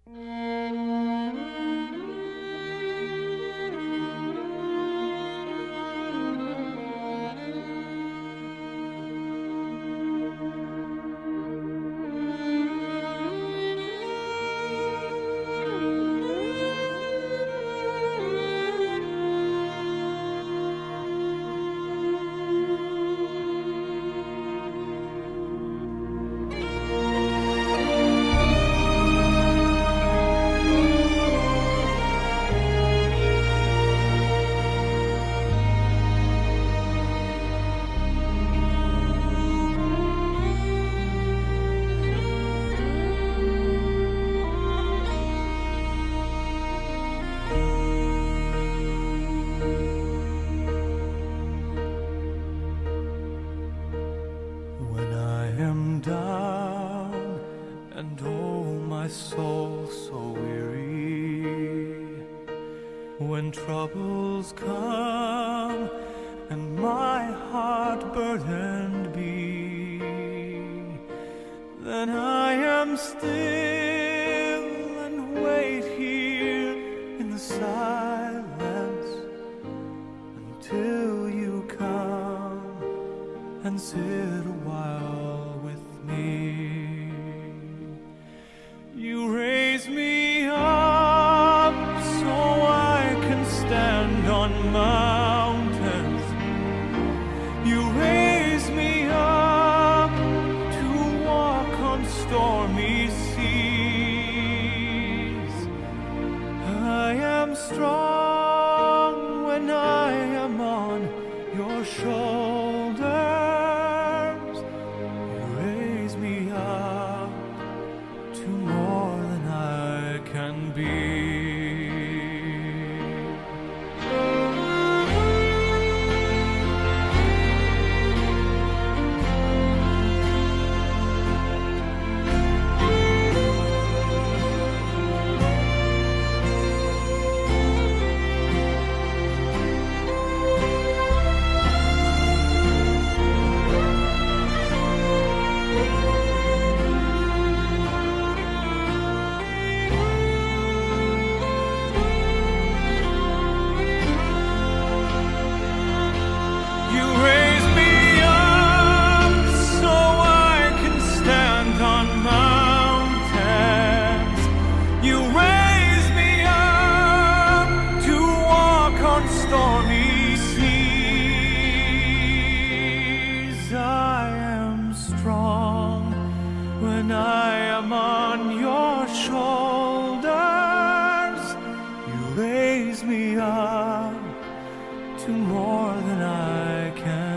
When I am down and oh my soul so weary, when troubles come and my heart burdened be, then I am still and wait here in the silence until you come and sit a while with me. You raise me up so I can stand on mountains. You raise me up to walk on stormy seas. I am strong when I am on your shoulders. You raise me up to more than I can be. You raise me up so I can stand on mountains. You raise me up to walk on stormy seas. I am strong when I am on your shoulders. You raise me up to more than I can